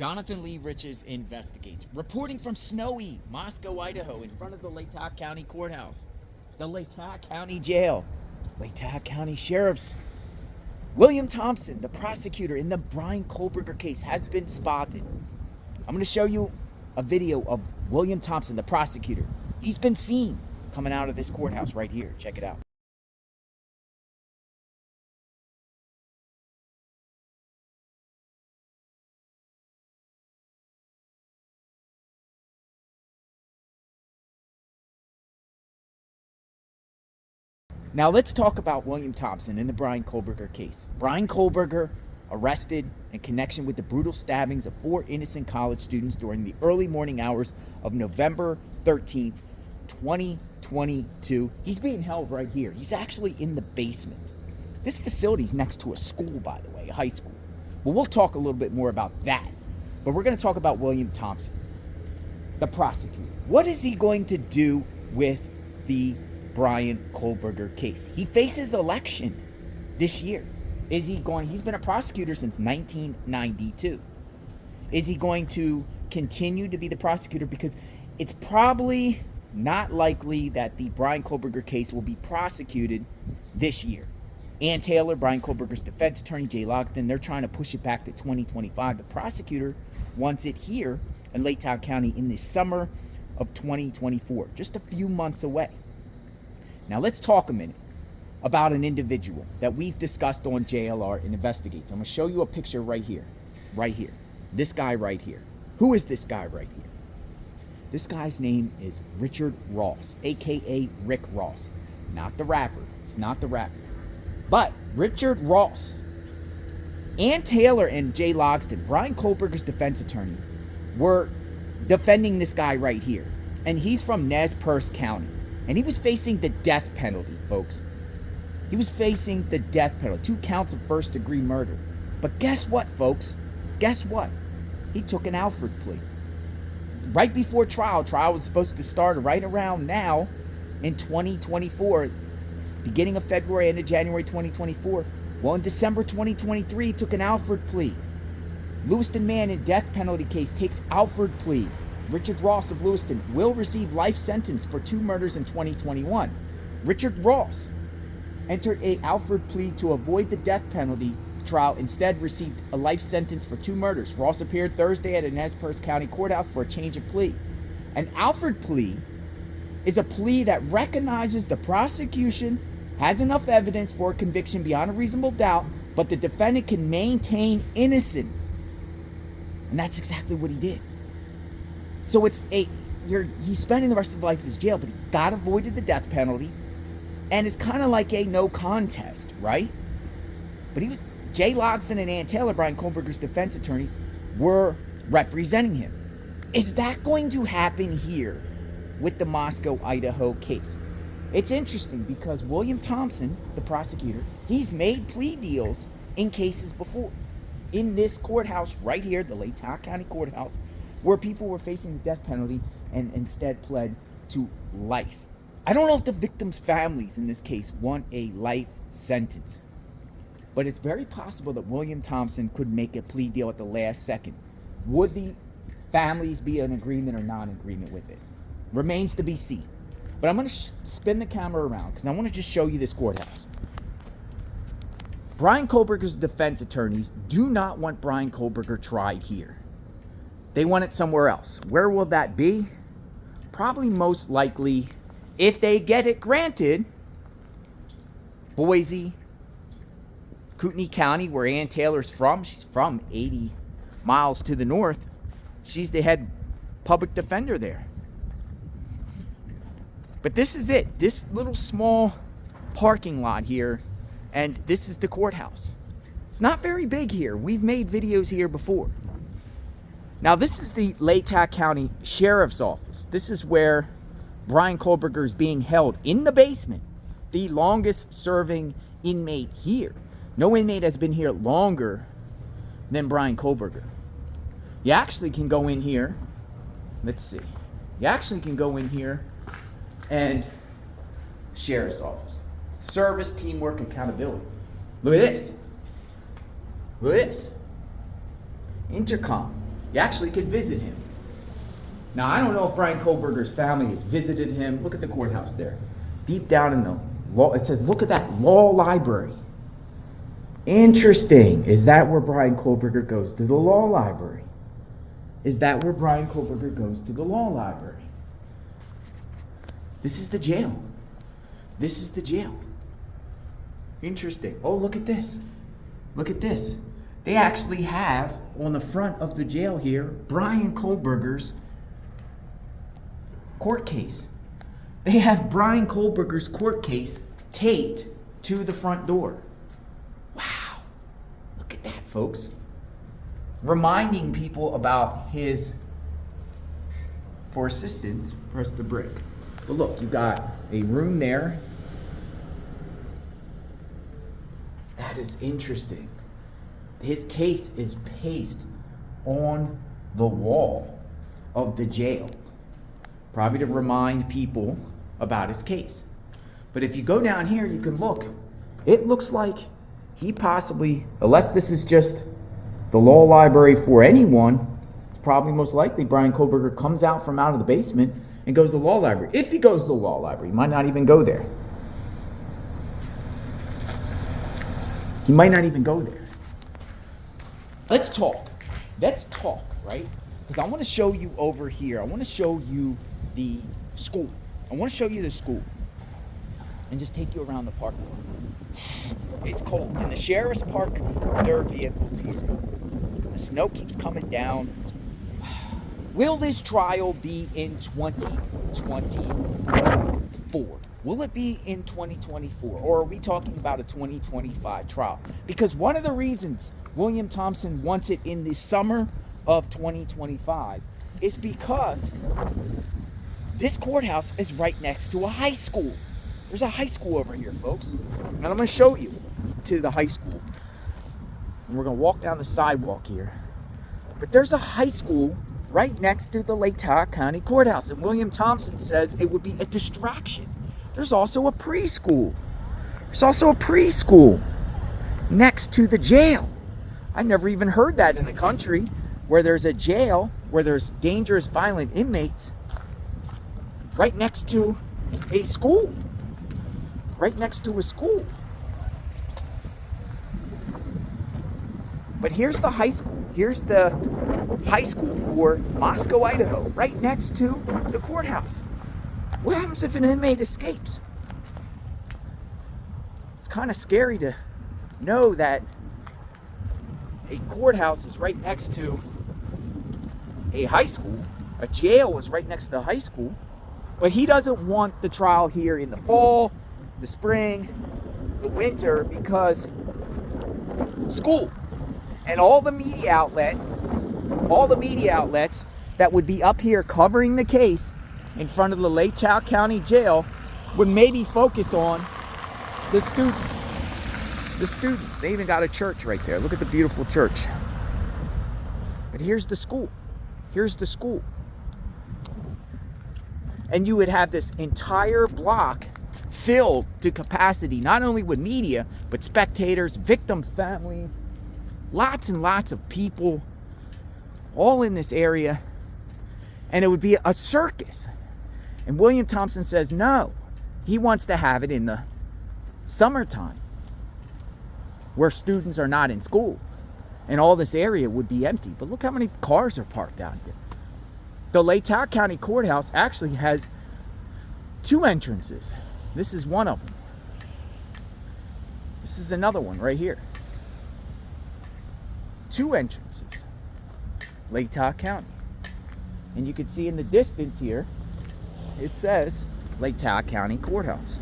Jonathan Lee Riches investigates. Reporting from snowy Moscow, Idaho, in front of the Latah County Courthouse, the Latah County Jail, Latah County Sheriff's. William Thompson, the prosecutor in the Bryan Kohberger case, has been spotted. I'm going to show you a video of William Thompson, the prosecutor. He's been seen coming out of this courthouse right here. Check it out. Now let's talk about William Thompson in the Bryan Kohberger case. Bryan Kohberger arrested in connection with the brutal stabbings of 4 innocent college students during the early morning hours of November 13th, 2022. He's being held right here. He's actually in the basement. This facility is next to a school, by the way, a high school. Well, we'll talk a little bit more about that. But we're going to talk about William Thompson, the prosecutor. What is he going to do with the Bryan Kohberger case? He faces election this year. He's been a prosecutor since 1992. Is he going to continue to be the prosecutor? Because it's probably not likely that the Bryan Kohberger case will be prosecuted this year. Ann Taylor, Bryan Kohberger's defense attorney, Jay Logsdon, they're trying to push it back to 2025. The prosecutor wants it here in Latah County in the summer of 2024, just a few months away. Now let's talk a minute about an individual that we've discussed on JLR and Investigates. I'm going to show you a picture right here. Right here. This guy right here. Who is this guy right here? This guy's name is Richard Ross, a.k.a. Rick Ross. Not the rapper. He's not the rapper. But Richard Ross. Ann Taylor and Jay Logsdon, Bryan Kohberger's defense attorney, were defending this guy right here. And he's from Nez Perce County. And he was facing the death penalty, folks. He was facing the death penalty, 2 counts of first-degree murder. But guess what, folks? Guess what? He took an Alford plea. Right before trial was supposed to start right around now in 2024, beginning of February, end of January 2024. Well, in December 2023, he took an Alford plea. Lewiston man in death penalty case takes Alford plea. Richard Ross of Lewiston will receive life sentence for 2 murders in 2021. Richard Ross entered a Alford plea to avoid the death penalty trial, instead received a life sentence for 2 murders. Ross appeared Thursday at a Nez Perce County Courthouse for a change of plea. An Alford plea is a plea that recognizes the prosecution has enough evidence for a conviction beyond a reasonable doubt, but the defendant can maintain innocence. And that's exactly what he did. So he's spending the rest of his life in jail, but he avoided the death penalty, and it's kind of like a no contest, right? But Jay Logsdon and Ann Taylor, Bryan Kohberger's defense attorneys, were representing him. Is that going to happen here with the Moscow, Idaho case? It's interesting because William Thompson, the prosecutor, he's made plea deals in cases before. In this courthouse right here, the Latah County Courthouse, where people were facing the death penalty and instead pled to life. I don't know if the victims' families in this case want a life sentence, but it's very possible that William Thompson could make a plea deal at the last second. Would the families be in agreement or not in agreement with it? Remains to be seen. But I'm going to spin the camera around because I want to just show you this courthouse. Bryan Kohberger's defense attorneys do not want Bryan Kohberger tried here. They want it somewhere else. Where will that be? Probably most likely, if they get it granted, Boise, Kootenai County, where Ann Taylor's from. She's from 80 miles to the north. She's the head public defender there. But this is it. This little small parking lot here, and this is the courthouse. It's not very big here. We've made videos here before. Now, this is the Latah County Sheriff's Office. This is where Bryan Kohberger is being held in the basement, the longest serving inmate here. No inmate has been here longer than Bryan Kohberger. You actually can go in here. Let's see. You actually can go in here and Sheriff's Office. Service, teamwork, accountability. Look at this. Look at this. Intercom. You actually could visit him. Now, I don't know if Bryan Kohberger's family has visited him. Look at the courthouse there. Deep down in the law, it says, look at that law library. Interesting. Is that where Bryan Kohberger goes to the law library? Is that where Bryan Kohberger goes to the law library? This is the jail. This is the jail. Interesting. Oh, look at this. Look at this. They actually have on the front of the jail here Bryan Kohberger's court case. They have Bryan Kohberger's court case taped to the front door. Wow. Look at that, folks. Reminding people about his, for assistance, press the brick. But look, you got a room there. That is interesting. His case is pasted on the wall of the jail, probably to remind people about his case. But if you go down here, you can look. It looks like he possibly, unless this is just the law library for anyone, it's probably most likely Bryan Kohberger comes out from out of the basement and goes to the law library. If he goes to the law library, he might not even go there. He might not even go there. Let's talk, right? Because I want to show you over here. I want to show you the school. I want to show you the school and just take you around the park. It's cold. In the sheriff's park, there are vehicles here. The snow keeps coming down. Will this trial be in 2024? Will it be in 2024? Or are we talking about a 2025 trial? Because one of the reasons William Thompson wants it in the summer of 2025 is because this courthouse is right next to a high school. There's a high school over here, folks. And I'm going to show you to the high school. And we're going to walk down the sidewalk here. But there's a high school right next to the Latah County Courthouse. And William Thompson says it would be a distraction. There's also a preschool. There's also a preschool next to the jail. I never even heard that in the country, where there's a jail, where there's dangerous, violent inmates, right next to a school. Right next to a school. But here's the high school. Here's the high school for Moscow, Idaho, right next to the courthouse. What happens if an inmate escapes? It's kind of scary to know that a courthouse is right next to a high school. A jail is right next to the high school. But he doesn't want the trial here in the fall, the spring, the winter, because school and all the media outlets that would be up here covering the case in front of the Latah County Jail would maybe focus on the students. The students. They even got a church right there. Look at the beautiful church. But here's the school. Here's the school. And you would have this entire block filled to capacity, not only with media, but spectators, victims' families, lots and lots of people, all in this area. And it would be a circus. And William Thompson says no. He wants to have it in the summertime, where students are not in school. And all this area would be empty. But look how many cars are parked out here. The Latah County Courthouse actually has 2 entrances. This is one of them. This is another one right here. 2 entrances. Latah County. And you can see in the distance here, it says Latah County Courthouse.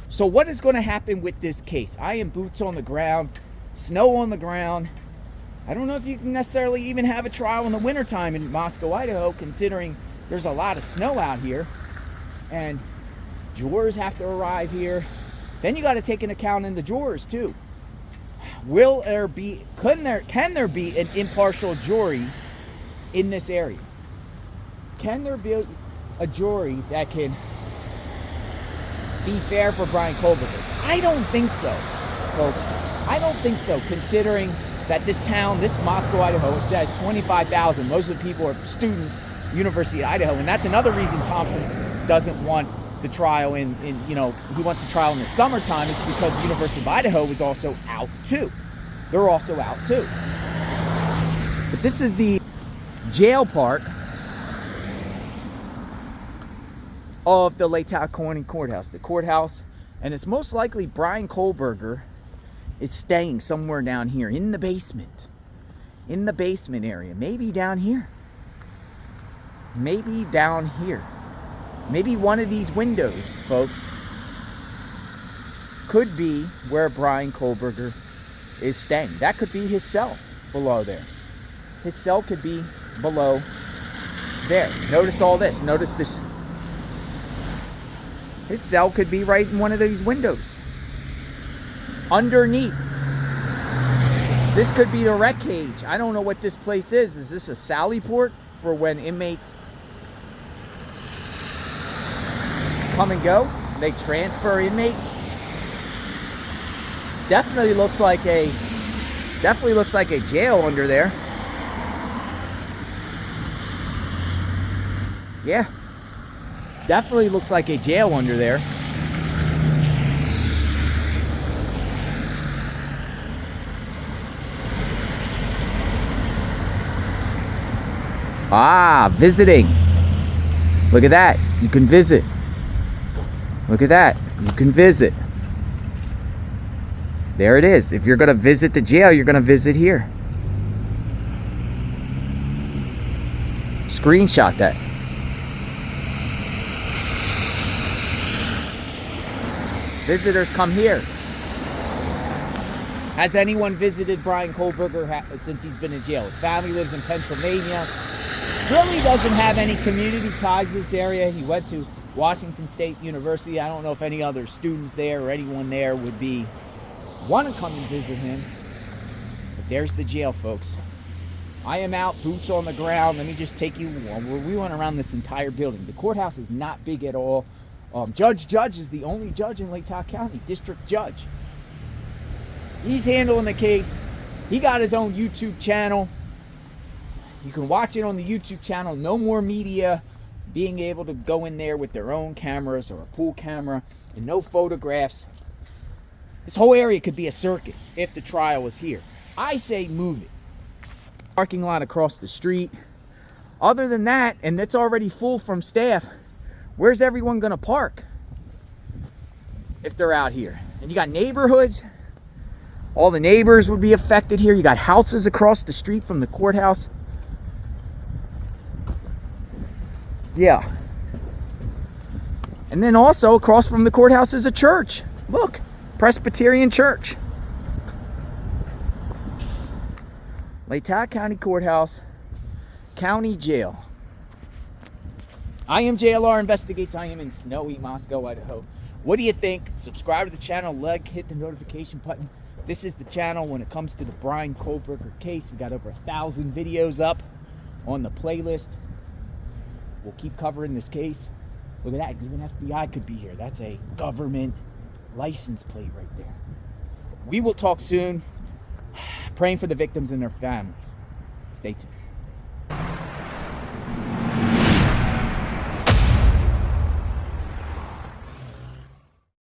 So what is going to happen with this case? I am boots on the ground, snow on the ground. I don't know if you can necessarily even have a trial in the wintertime in Moscow, Idaho, considering there's a lot of snow out here. And jurors have to arrive here. Then you got to take into account in the jurors too. Will there be, can there be an impartial jury in this area? Can there be a jury that can be fair for Bryan Kohberger? I don't think so, folks. I don't think so, considering that this town, this Moscow, Idaho, it says 25,000. Most of the people are students, University of Idaho, and that's another reason Thompson doesn't want the trial in he wants the trial in the summertime. It's because the University of Idaho is also out too. They're also out too. But this is the jail part of the Latah County Courthouse, the courthouse, and it's most likely Bryan Kohberger is staying somewhere down here in the basement area, maybe down here, maybe down here, maybe one of these windows, folks, could be where Bryan Kohberger is staying. That could be his cell below there. His cell could be below there. Notice all this. Notice this. His cell could be right in one of these windows. Underneath. This could be the rec cage. I don't know what this place is. Is this a sally port for when inmates come and go? They transfer inmates? Definitely looks like a jail under there. Yeah. Definitely looks like a jail under there. Ah, visiting. Look at that. You can visit. Look at that. You can visit. There it is. If you're going to visit the jail, you're going to visit here. Screenshot that. Visitors come here. Has anyone visited Bryan Kohberger since he's been in jail? His family lives in Pennsylvania. Really doesn't have any community ties to this area. He went to Washington State University. I don't know if any other students there or anyone there would want to come and visit him. But there's the jail, folks. I am out, boots on the ground. Let me just take you. We went around this entire building. The courthouse is not big at all. Judge is the only judge in Latah County, district judge. He's handling the case. He got his own YouTube channel. You can watch it on the YouTube channel. No more media being able to go in there with their own cameras or a pool camera, and no photographs. This whole area could be a circus if the trial was here. I say move it. Parking lot across the street. Other than that, and it's already full from staff, where's everyone gonna park if they're out here? And you got neighborhoods. All the neighbors would be affected here. You got houses across the street from the courthouse. Yeah. And then also across from the courthouse is a church. Look, Presbyterian Church. Latah County Courthouse, County Jail. I am JLR Investigates. I am in snowy Moscow, Idaho. What do you think? Subscribe to the channel, hit the notification button. This is the channel when it comes to the Bryan Kohberger case. We got over 1,000 videos up on the playlist. We'll keep covering this case. Look at that. Even FBI could be here. That's a government license plate right there. We will talk soon. Praying for the victims and their families. Stay tuned.